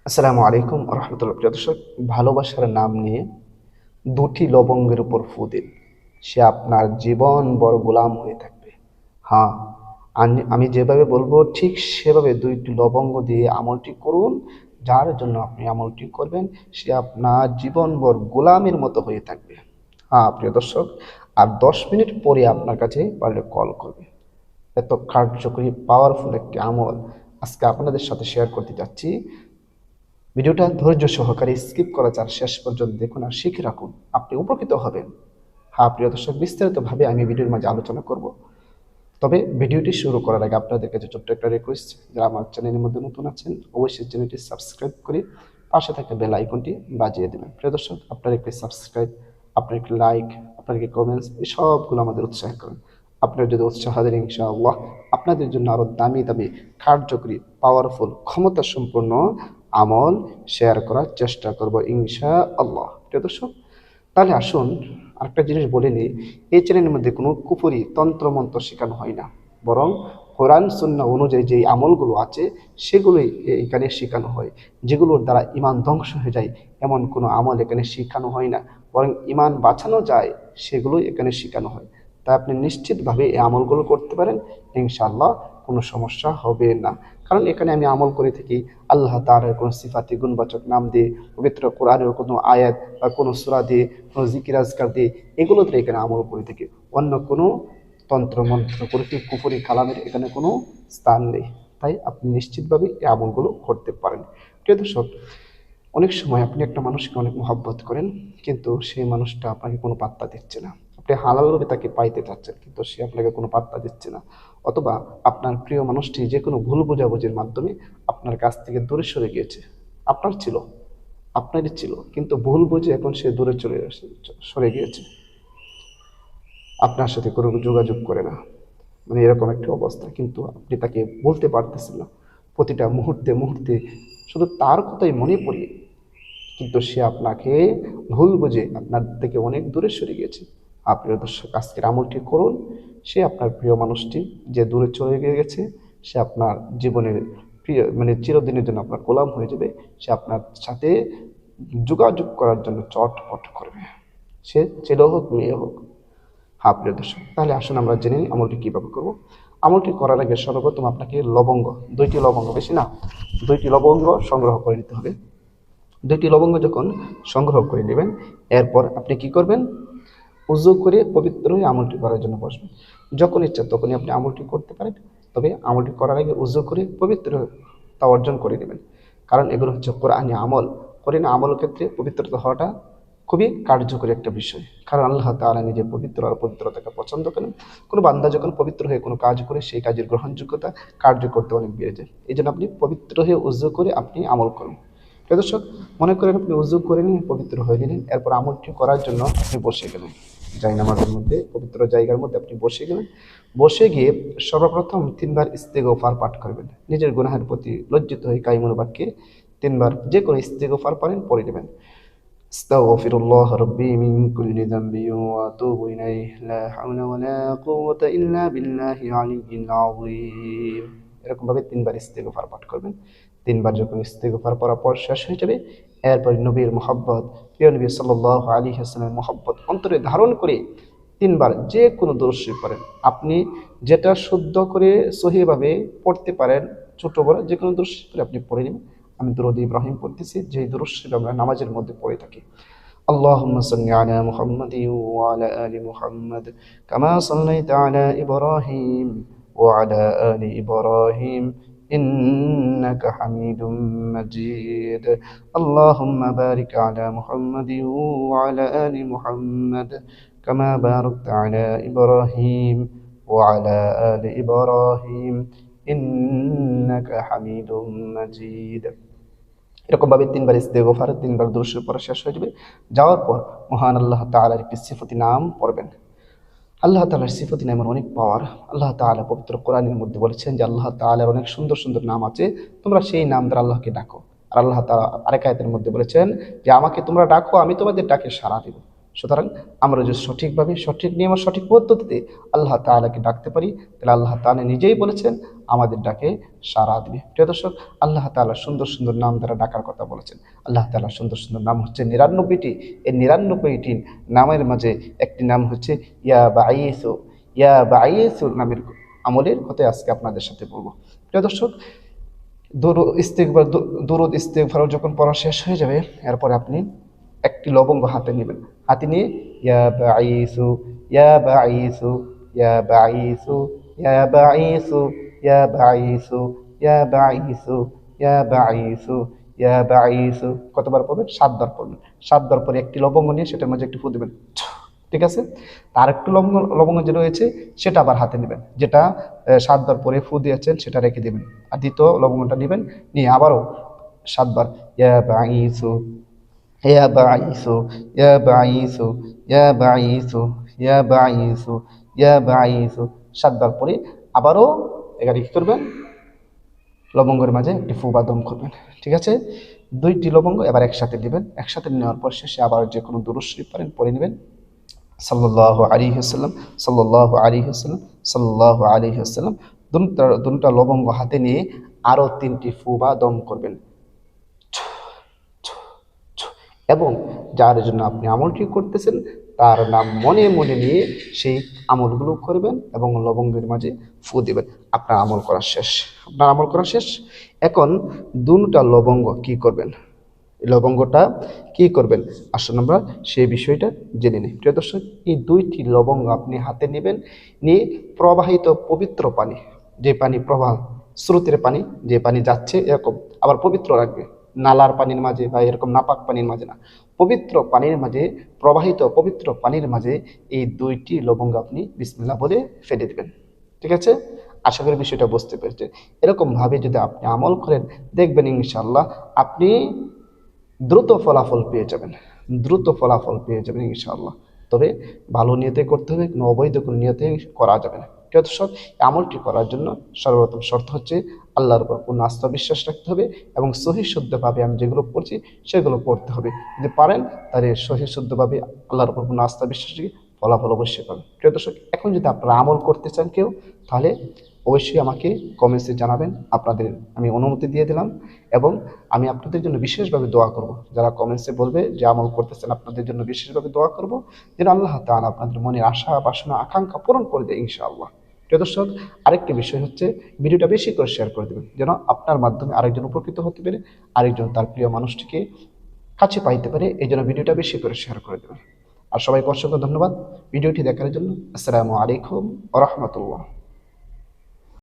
আসসালামু আলাইকুম রহমতুল্লাহ। প্রিয় দর্শক, ভালোবাসার নাম নিয়ে দুটি লবঙ্গের উপর ফু দিন, সে আপনার জীবন বড় গোলাম হয়ে থাকবে। হ্যাঁ, আমি যেভাবে বলবো ঠিক সেভাবে দুইটি লবঙ্গ দিয়ে আমলটি করুন। যার জন্য আপনি আমলটি করবেন সে আপনার জীবনভর গোলামের মতো হয়ে থাকবে। হ্যাঁ প্রিয় দর্শক, আর 10 মিনিট পরে আপনার কাছে পারলে কল করবে। এত কার্যকরী পাওয়ারফুল একটি আমল আজকে আপনাদের সাথে শেয়ার করতে যাচ্ছি। ভিডিওটা ধৈর্য সহকারে স্কিপ করা যার শেষ পর্যন্ত দেখুন আর শিখে রাখুন, আপনি উপকৃত হবেন। হ্যাঁ প্রিয় দর্শক, বিস্তারিতভাবে আমি ভিডিওর মাঝে আলোচনা করব। তবে ভিডিওটি শুরু করার আগে আপনাদের কাছে ছোট্ট একটা রিকোয়েস্ট, যারা আমার চ্যানেলের মধ্যে নতুন আছেন অবশ্যই চ্যানেলটি সাবস্ক্রাইব করে পাশে থাকা বেল আইকনটি বাজিয়ে দেবেন। প্রিয় দর্শক, আপনার একটি সাবস্ক্রাইব, আপনার একটি লাইক, আপনার একটি কমেন্টস, এই সবগুলো আমাদের উৎসাহ করেন। আপনার যদি উৎসাহ দেন ইনশাআল্লাহ আপনাদের জন্য আরও দামি দামি কার্যকরী পাওয়ারফুল ক্ষমতা সম্পন্ন আমল শেয়ার করার চেষ্টা করব ইনশাআল্লাহ। প্রিয় দর্শক, তাহলে আসুন আরেকটা জিনিস বলে নিই, এই চ্যানেলের মধ্যে কোনো কুফরি তন্ত্রমন্ত্র শেখানো হয় না, বরং কোরআন সুন্নাহ অনুযায়ী যেই আমলগুলো আছে সেগুলোই এখানে শেখানো হয়। যেগুলোর দ্বারা ইমান ধ্বংস হয়ে যায় এমন কোনো আমল এখানে শেখানো হয় না, বরং ইমান বাঁচানো যায় সেগুলোই এখানে শেখানো হয়। তাই আপনি নিশ্চিতভাবে এই আমলগুলো করতে পারেন, ইনশাআল্লাহ কোনো সমস্যা হবে না। কারণ এখানে আমি আমল করে থাকি আল্লাহ তাআলার কোনো সিফাতি গুণবাচক নাম দিয়ে, পবিত্র কোরআনের কোনো আয়াত বা কোনো সূরা দিয়ে, কোনো জিকির আজকার দিয়ে, এগুলো দিয়ে এখানে আমল করে থাকি। অন্য কোনো তন্ত্রমন্ত্র কুফরি কুফরি কালামের এখানে কোনো স্থান নেই। তাই আপনি নিশ্চিতভাবে এই আমলগুলো করতে পারেন। প্রিয় দর্শক, অনেক সময় আপনি একটা মানুষকে অনেক মহব্বত করেন, কিন্তু সেই মানুষটা আপনাকে কোনো পাত্তা দিচ্ছে না। আপনি হালালভাবে তাকে পাইতে চাচ্ছেন, কিন্তু সে আপনাকে কোনো পাত্তা দিচ্ছে না। অথবা আপনার প্রিয় মানুষটি যে কোনো ভুল বোঝাবুঝির মাধ্যমে আপনার কাছ থেকে দূরে সরে গিয়েছে। আপনার ছিল, আপনারই ছিল, কিন্তু ভুল বুঝে এখন সে দূরে সরে গিয়েছে, আপনার সাথে কোনো যোগাযোগ করে না। মানে এরকম একটা অবস্থা, কিন্তু আপনি তাকে বলতে পারতেছেন না। প্রতিটা মুহূর্তে মুহূর্তে শুধু তার কথাই মনে পড়ে, কিন্তু সে আপনাকে ভুল বুঝে আপনার থেকে অনেক দূরে সরে গিয়েছে। প্রিয় দর্শক, আজকের আমলটি করুন। সে আপনার প্রিয় মানুষটি যে দূরে চলে গেছে, সে আপনার জীবনের প্রিয় মানে চিরদিনের জন্য আপনার গোলাম হয়ে যাবে। সে আপনার সাথে যোগাযোগ করার জন্য চটপট করবে, সে ছেলে হোক মেয়ে হোক। প্রিয় দর্শক, তাহলে আসুন আমরা জেনে নিই আমলটি কীভাবে করবো। আমলটি করার আগে সর্বপ্রথম আপনাকে লবঙ্গ, দুইটি লবঙ্গ, বেশি না, দুইটি লবঙ্গ সংগ্রহ করে নিতে হবে। দুইটি লবঙ্গ যখন সংগ্রহ করে নেবেন, এরপর আপনি কি করবেন, উযু করে পবিত্র হয়ে আমলটি করার জন্য বসবেন। যখন ইচ্ছা তখনই আপনি আমলটি করতে পারেন, তবে আমলটি করার আগে উযু করে পবিত্রতা অর্জন করে নেবেন। কারণ এগুলো হচ্ছে কোরআনী আমল। কোরআনী আমলের ক্ষেত্রে পবিত্রতা হওয়াটা খুবই কার্যকরী একটা বিষয়। কারণ আল্লাহ তাআলা নিজে পবিত্র আর পবিত্রতাকে পছন্দ করেন। কোনো বান্দা যখন পবিত্র হয়ে কোনো কাজ করে সেই কাজের গ্রহণযোগ্যতা, কার্যকরতা অনেক বেড়ে যায়। এই জন্য আপনি পবিত্র হয়ে উযু করে আপনি আমল করুন। প্রিয় দর্শক, মনে করেন আপনি উযু করে নিয়ে পবিত্র হয়ে নিলেন, এরপর আমলটি করার জন্য আপনি বসে গেলেন। জায়নামাজের মধ্যে, পবিত্র জায়গার মধ্যে আপনি বসে গেলেন। বসে গিয়ে সর্বপ্রথম 3বার ইস্তেগফার পাঠ করবেন। নিজের গুনাহের প্রতি লজ্জিত হয়ে কাইমুল বাক্যে 3বার যে কোনো ইস্তেগফার পারেন পড়ে নেবেন। আস্তাগফিরুল্লাহ রাব্বি মিন কুল্লি যামবি ওয়া আতুবু ইলাইহি লা হাওলা ওয়া লা কুওয়াতা ইল্লা বিল্লাহিল আলিয়্যিল আযীম। এরকম ভাবে 3বার ইস্তেগফার পাঠ করবেন। 3বার যখন ইস্তেগফার পড়ার পর শেষ হয়ে যাবে, এরপর নবীর মহব্বত, প্রিয় নবী সাল্লাল্লাহু আলাইহি ওয়াসাল্লামের মহব্বত অন্তরে ধারণ করে 3বার যে কোনো দরুদ শরীফ পড়েন। আপনি যেটা শুদ্ধ করে সহিভাবে পড়তে পারেন, ছোট বড় যে কোনো দরুদ শরীফ আপনি পড়ে নেবেন। আমি দরুদ ইব্রাহিম পড়তেছি, যে দরুদ শরীফ আমরা নামাজের মধ্যে পড়ে থাকি। আল্লাহুম্মা সাল্লি আলা মুহাম্মাদিন ওয়া আলা আলি মুহাম্মাদ কামা সাল্লাইতা আলা ইব্রাহিম ওয়া আলা আলি ইব্রাহিম إنك حميد مجيد اللهم بارك على محمد وعلى آل محمد كما باركت على إبراهيم وعلى آل إبراهيم إنك حميد مجيد। এরকমভাবে 3বার ইস্তেগফার, 3বার দরুদ শরীফ পড়া শেষ হয়ে যাবে। যাওয়ার পর মহান আল্লাহ তাআলার একটি সিফাতি নাম পড়বেন। আল্লাহ তাআলার সিফাতি নামের অনেক পাওয়ার। আল্লাহ তাআলা পবিত্র কোরআনের মধ্যে বলেছেন যে আল্লাহ তাআলার অনেক সুন্দর সুন্দর নাম আছে, তোমরা সেই নাম দ্বারা আল্লাহকে ডাকো। আর আল্লাহ তাআলা আরেক আয়াতের মধ্যে বলেছেন যে আমাকে তোমরা ডাকো, আমি তোমাদের ডাকে সাড়া দেব। সুতরাং আমরা যদি সঠিকভাবে, সঠিক নিয়ম, সঠিক পদ্ধতিতে আল্লাহ তাআলাকে ডাকতে পারি, তাহলে আল্লাহ তাআলা নিজেই বলেছেন আমাদের ডাকে সাড়া দিবে। প্রিয় দর্শক, আল্লাহ তাআলা সুন্দর সুন্দর নাম দ্বারা ডাকার কথা বলেছেন। আল্লাহ তাআলা সুন্দর সুন্দর নাম হচ্ছে ৯৯টি। এই ৯৯টি নামের মাঝে একটি নাম হচ্ছে ইয়া বাঈসু। ইয়া বাঈসু নামের আমলের কথা আজকে আপনাদের সাথে বলবো। প্রিয় দর্শক, দুরুদ ইস্তেগফার যখন পড়া শেষ হয়ে যাবে, এরপরে আপনি একটি লবঙ্গ হাতে নেবেন। হাতে নিয়ে ইয়া বাঈসু, ইয়া বাঈসু, ইয়া বাঈসু, ইয়া বাঈসু, ইয়া বাঈসু, ইয়া বাঈসু, ইয়া বাঈসু, ইয়া বাঈসু কতবার পড়বেন? 7 বার পড়বেন। 7 বার পরে একটি লবঙ্গ নিয়ে সেটার মাঝে একটু ফু দেবেন। ঠিক আছে? তার একটু লবঙ্গ লবঙ্গ যে রয়েছে সেটা আবার হাতে নেবেন, যেটা 7 বার পরে ফু দিয়েছেন সেটা রেখে দেবেন। আর দ্বিতীয় লবঙ্গটা নেবেন, নিয়ে আবারও 7 বার ইয়া বাঈসু, ইয়া বাঈসু, ইয়া বাঈসু, ইয়া বাঈসু, ইয়া বাঈসু, ইয়া বাঈসু 7 বার পরে আবারও এখানে কি করবেন? লবঙ্গের মাঝে একটি ফু বা দম করবেন। ঠিক আছে? 2টি লবঙ্গ এবার একসাথে দিবেন। একসাথে নেওয়ার পর শেষে আবার যে কোনো দুরূদ শরীফ পারেন পড়ে নেবেন। সাল্লাল্লাহু আলাইহি ওয়াসাল্লাম, সাল্লাল্লাহু আলাইহি ওয়াসাল্লাম, সাল্লাল্লাহু আলাইহি ওয়াসাল্লাম। দুটা লবঙ্গ হাতে নিয়ে আরও 3টি ফু বা দম করবেন। এবং যার জন্য আপনি আমলটি করতেছেন তার নাম মনে মনে নিয়ে সেই আমলগুলো করবেন এবং লবঙ্গের মাঝে ফু দিবেন। আপনার আমল করা শেষ। আপনার আমল করা শেষ। এখন দুটা লবঙ্গ কি করবেন? এই লবঙ্গটা কি করবেন? আসুন আমরা সেই বিষয়টা জেনে নিই। প্রিয় দর্শক, এই 2টি লবঙ্গ আপনি হাতে নেবেন, নিয়ে প্রবাহিত পবিত্র পানি, যে পানি প্রবাহ স্রোতের পানি, যে পানি যাচ্ছে এরকম আবার পবিত্র রাখবে, নালার পানির মাঝে বা এরকম নাপাক পানির মাঝে না, পবিত্র পানির মাঝে, প্রবাহিত পবিত্র পানির মাঝে এই 2টি লবঙ্গ আপনি বিসমিল্লাহ বলে ফেলে দেবেন। ঠিক আছে? আশা করি বিষয়টা বুঝতে পেরেছেন। এরকমভাবে যদি আপনি আমল করেন, দেখবেন ইনশাআল্লাহ আপনি দ্রুত ফলাফল পেয়ে যাবেন। দ্রুত ফলাফল পেয়ে যাবেন ইনশাআল্লাহ। তবে ভালো নিয়তে করতে হবে, কোনো অবৈধ কোনো নিয়তে করা যাবে না। প্রিয় দর্শক, আমলটি করার জন্য সর্বপ্রথম শর্ত হচ্ছে আল্লাহর উপর পূর্ণ আস্থা বিশ্বাস রাখতে হবে এবং সহি শুদ্ধভাবে আমি যেগুলো পড়ছি সেগুলো পড়তে হবে। যদি পারেন তাহলে সহি শুদ্ধভাবে আল্লাহর উপর পূর্ণ আস্থা বিশ্বাস রেখে ফলাফল অবশ্যই পাবেন। প্রিয় দর্শক, এখন যদি আপনারা আমল করতে চান কেউ, তাহলে অবশ্যই আমাকে কমেন্টসে জানাবেন। আপনাদের আমি অনুমতি দিয়ে দিলাম এবং আমি আপনাদের জন্য বিশেষভাবে দোয়া করব। যারা কমেন্টসে বলবে যে আমল করতেছেন, আপনাদের জন্য বিশেষভাবে দোয়া করব যেন আল্লাহ তাআলা আপনাদের মনের আশা বাসনা আকাঙ্ক্ষা পূরণ করে দেয় ইনশাআল্লাহ। প্রিয় দর্শক, আরেকটি বিষয় হচ্ছে ভিডিওটা বেশি করে শেয়ার করে দেবেন, যেন আপনার মাধ্যমে আরেকজন উপকৃত হতে পারে, আরেকজন তার প্রিয় মানুষটিকে কাছে পাইতে পারে। এই জন্য ভিডিওটা বেশি করে শেয়ার করে দেবেন। আর সবাইকে অসংখ্য ধন্যবাদ ভিডিওটি দেখার জন্য। আসসালামু আলাইকুম ওয়া রাহমাতুল্লাহ।